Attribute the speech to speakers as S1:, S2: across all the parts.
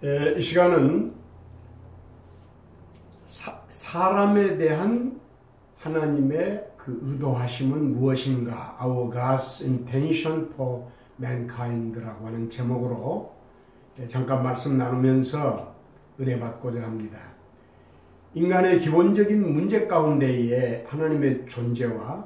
S1: 이 시간은 사람에 대한 하나님의 그 의도하심은 무엇인가? Our God's intention for mankind라고 하는 제목으로 잠깐 말씀 나누면서 은혜 받고자 합니다. 인간의 기본적인 문제 가운데에 하나님의 존재와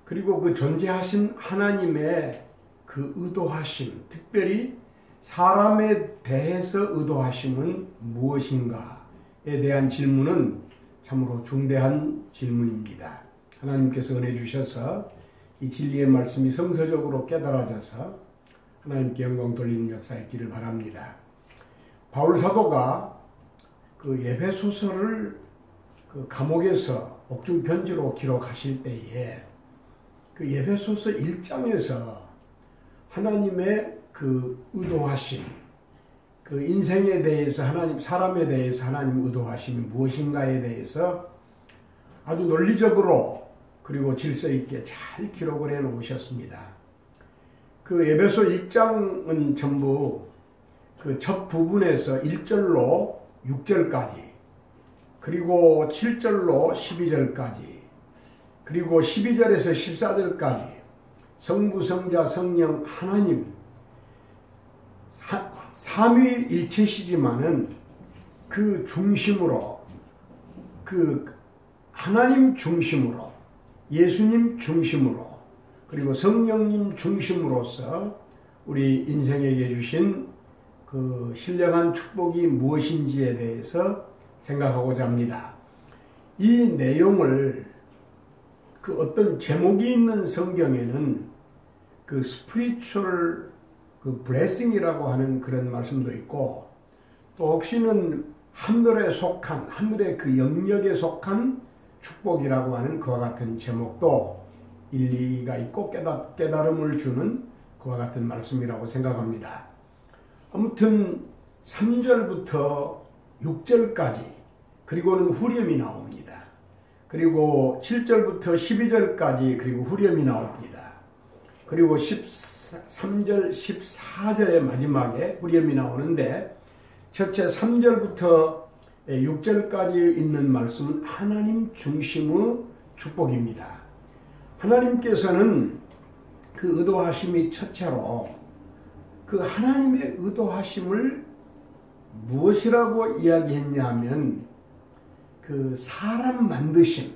S1: 그리고 그 존재하신 하나님의 그 의도하심, 특별히 사람에 대해서 의도하심은 무엇인가에 대한 질문은 참으로 중대한 질문입니다. 하나님께서 은혜 주셔서 이 진리의 말씀이 성서적으로 깨달아져서 하나님께 영광 돌리는 역사 있기를 바랍니다. 바울 사도가 그 에베소서를 그 감옥에서 옥중 편지로 기록하실 때에 그 에베소서 1장에서 하나님의 그 의도하심, 그 인생에 대해서 하나님, 사람에 대해서 하나님 의도하심이 무엇인가에 대해서 아주 논리적으로 그리고 질서 있게 잘 기록을 해 놓으셨습니다. 그 에베소 1장은 전부 그 첫 부분에서 1절로 6절까지, 그리고 7절로 12절까지, 그리고 12절에서 14절까지 성부, 성자, 성령 하나님 삼위일체시지만은 그 중심으로, 그 하나님 중심으로, 예수님 중심으로, 그리고 성령님 중심으로서 우리 인생에게 주신 그 신령한 축복이 무엇인지에 대해서 생각하고자 합니다. 이 내용을 그 어떤 제목이 있는 성경에는 그 spiritual 그 blessing이라고 하는 그런 말씀도 있고, 또 혹시는 하늘에 속한, 하늘의 그 영역에 속한 축복이라고 하는 그와 같은 제목도 일리가 있고 깨달음을 주는 그와 같은 말씀이라고 생각합니다. 아무튼 3절부터 6절까지, 그리고는 후렴이 나옵니다. 그리고 7절부터 12절까지, 그리고 후렴이 나옵니다. 그리고 13절, 14절의 마지막에 후렴이 나오는데, 첫째 3절부터 6절까지 있는 말씀은 하나님 중심의 축복입니다. 하나님께서는 그 의도하심이 첫째로 그 하나님의 의도하심을 무엇이라고 이야기했냐 하면 그 사람 만드심,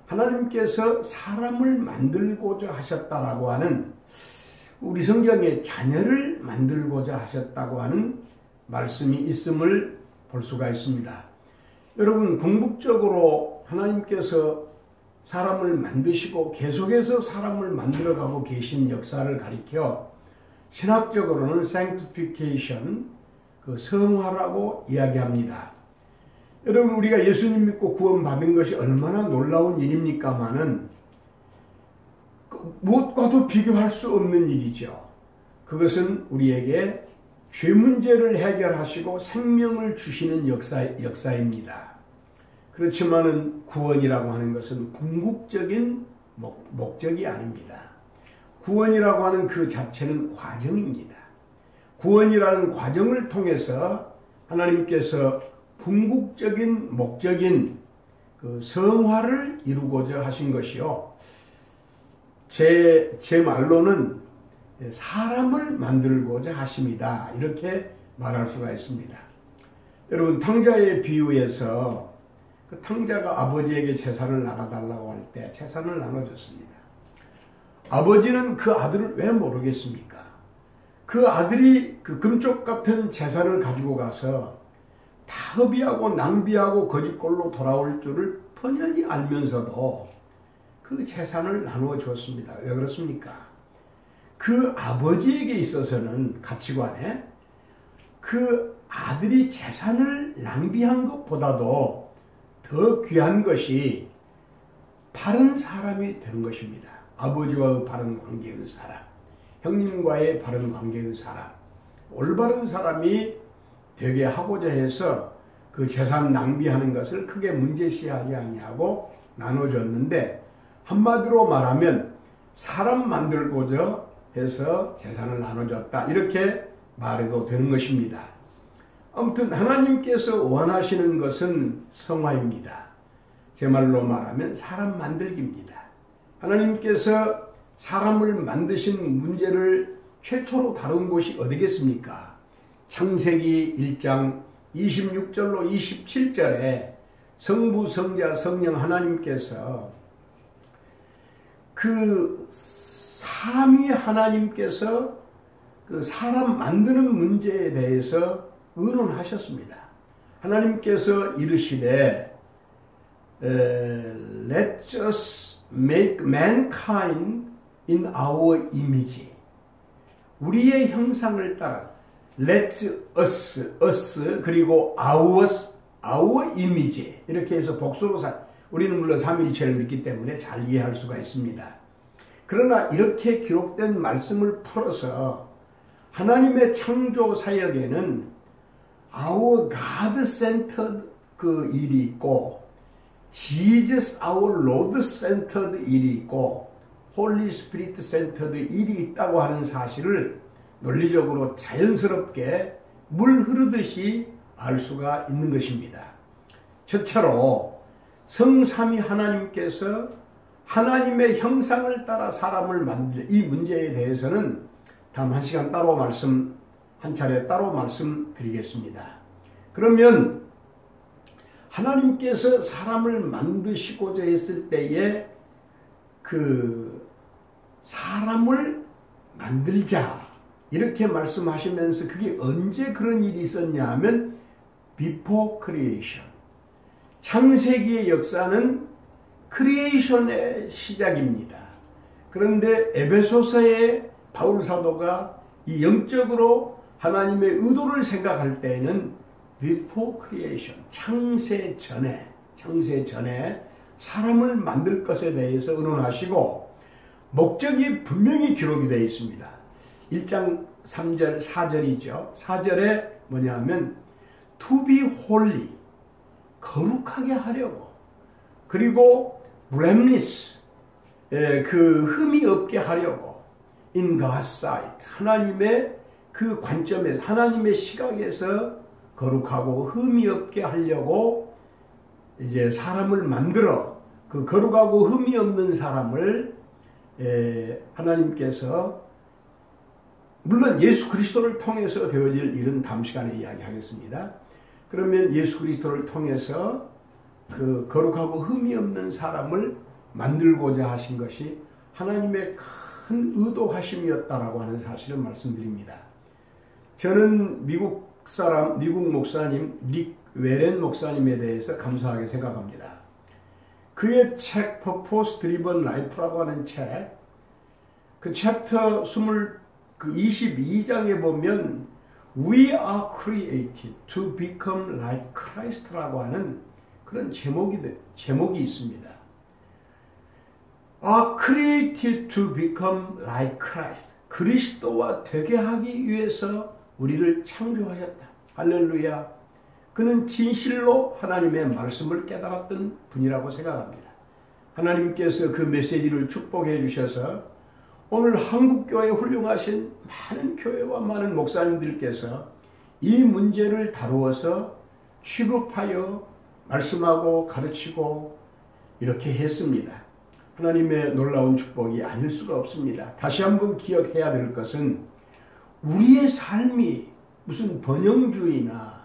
S1: 하나님께서 사람을 만들고자 하셨다라고 하는, 우리 성경에 자녀를 만들고자 하셨다고 하는 말씀이 있음을 볼 수가 있습니다. 여러분, 궁극적으로 하나님께서 사람을 만드시고 계속해서 사람을 만들어가고 계신 역사를 가리켜 신학적으로는 sanctification, 그 성화라고 이야기합니다. 여러분, 우리가 예수님 믿고 구원받은 것이 얼마나 놀라운 일입니까마는 무엇과도 비교할 수 없는 일이죠. 그것은 우리에게 죄 문제를 해결하시고 생명을 주시는 역사입니다. 그렇지만은 구원이라고 하는 것은 궁극적인 목적이 아닙니다. 구원이라고 하는 그 자체는 과정입니다. 구원이라는 과정을 통해서 하나님께서 궁극적인 목적인 그 성화를 이루고자 하신 것이요, 제 말로는 사람을 만들고자 하심이다, 이렇게 말할 수가 있습니다. 여러분, 탕자의 비유에서 그 탕자가 아버지에게 재산을 나눠달라고 할 때 재산을 나눠줬습니다. 아버지는 그 아들을 왜 모르겠습니까? 그 아들이 그 금쪽 같은 재산을 가지고 가서 다 허비하고 낭비하고 거짓골로 돌아올 줄을 뻔히 알면서도 그 재산을 나누어 줬습니다. 왜 그렇습니까? 그 아버지에게 있어서는 가치관에 그 아들이 재산을 낭비한 것보다도 더 귀한 것이 바른 사람이 되는 것입니다. 아버지와의 바른 관계의 사람, 형님과의 바른 관계의 사람, 올바른 사람이 되게 하고자 해서 그 재산 낭비하는 것을 크게 문제시하지 아니하고 나눠줬는데, 한마디로 말하면 사람 만들고자 해서 재산을 나눠줬다, 이렇게 말해도 되는 것입니다. 아무튼 하나님께서 원하시는 것은 성화입니다. 제 말로 말하면 사람 만들기입니다. 하나님께서 사람을 만드신 문제를 최초로 다룬 곳이 어디겠습니까? 창세기 1장 26절로 27절에 성부, 성자, 성령 하나님께서 그 삼위 하나님께서 그 사람 만드는 문제에 대해서 의논하셨습니다. 하나님께서 이르시되 Let us make mankind in our image. 우리의 형상을 따라 Let us 그리고 our image 이렇게 해서 복수로 우리는 물론 삼위일체를 믿기 때문에 잘 이해할 수가 있습니다. 그러나 이렇게 기록된 말씀을 풀어서 하나님의 창조 사역에는 our God-centered 그 일이 있고 Jesus our Lord-centered 일이 있고 Holy Spirit-centered 일이 있다고 하는 사실을 논리적으로 자연스럽게 물 흐르듯이 알 수가 있는 것입니다. 첫째로 성삼위 하나님께서 하나님의 형상을 따라 사람을 만들 이 문제에 대해서는 다음 한 시간 따로 한 차례 따로 말씀드리겠습니다. 그러면 하나님께서 사람을 만드시고자 했을 때에 그 사람을 만들자 이렇게 말씀하시면서 그게 언제 그런 일이 있었냐 하면 before creation. 창세기의 역사는 크리에이션의 시작입니다. 그런데 에베소서의 바울 사도가 이 영적으로 하나님의 의도를 생각할 때에는 before creation, 창세 전에 사람을 만들 것에 대해서 의논하시고 목적이 분명히 기록이 되어 있습니다. 1장 3절 4절이죠. 4절에 뭐냐면 to be holy, 거룩하게 하려고, 그리고 blameless, 그 흠이 없게 하려고, in God's sight, 하나님의 그 관점에서 하나님의 시각에서 거룩하고 흠이 없게 하려고 이제 사람을 만들어 그 거룩하고 흠이 없는 사람을 하나님께서 물론 예수 그리스도를 통해서 되어질 일은 다음 시간에 이야기하겠습니다. 그러면 예수 그리스도를 통해서 그 거룩하고 흠이 없는 사람을 만들고자 하신 것이 하나님의 큰 의도하심이었다라고 하는 사실을 말씀드립니다. 저는 미국 목사님 릭 웨렌 목사님에 대해서 감사하게 생각합니다. 그의 책 Purpose Driven Life라고 하는 책, 그 챕터 22장에 보면 We are created to become like Christ라고 하는 그런 제목이 있습니다. Are created to become like Christ. 그리스도와 되게 하기 위해서 우리를 창조하셨다. 할렐루야. 그는 진실로 하나님의 말씀을 깨달았던 분이라고 생각합니다. 하나님께서 그 메시지를 축복해 주셔서 오늘 한국교회 훌륭하신 많은 교회와 많은 목사님들께서 이 문제를 다루어서 취급하여 말씀하고 가르치고 이렇게 했습니다. 하나님의 놀라운 축복이 아닐 수가 없습니다. 다시 한번 기억해야 될 것은 우리의 삶이 무슨 번영주의나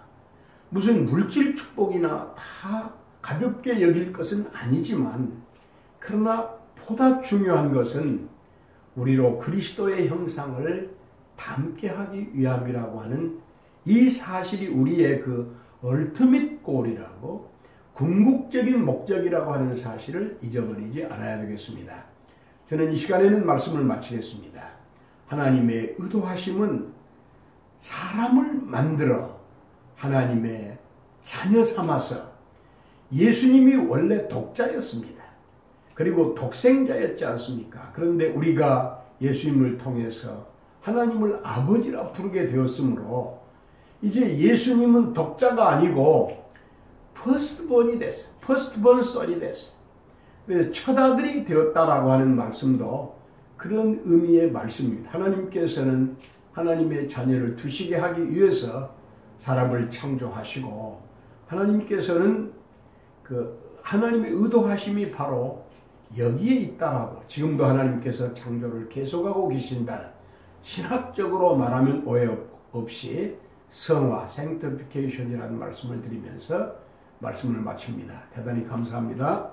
S1: 무슨 물질 축복이나 다 가볍게 여길 것은 아니지만 그러나 보다 중요한 것은 우리로 그리스도의 형상을 닮게 하기 위함이라고 하는 이 사실이 우리의 그 얼티밋 골이라고 궁극적인 목적이라고 하는 사실을 잊어버리지 않아야 되겠습니다. 저는 이 시간에는 말씀을 마치겠습니다. 하나님의 의도하심은 사람을 만들어 하나님의 자녀 삼아서 예수님이 원래 독자였습니다. 그리고 독생자였지 않습니까? 그런데 우리가 예수님을 통해서 하나님을 아버지라 부르게 되었으므로 이제 예수님은 독자가 아니고 퍼스트본이 됐어요. 퍼스트본 썰이 됐어요. 그래서 첫아들이 되었다라고 하는 말씀도 그런 의미의 말씀입니다. 하나님께서는 하나님의 자녀를 두시게 하기 위해서 사람을 창조하시고 하나님께서는 하나님의 의도하심이 바로 여기에 있다라고 지금도 하나님께서 창조를 계속하고 계신다. 신학적으로 말하면 오해 없이 성화, sanctification이라는 말씀을 드리면서 말씀을 마칩니다. 대단히 감사합니다.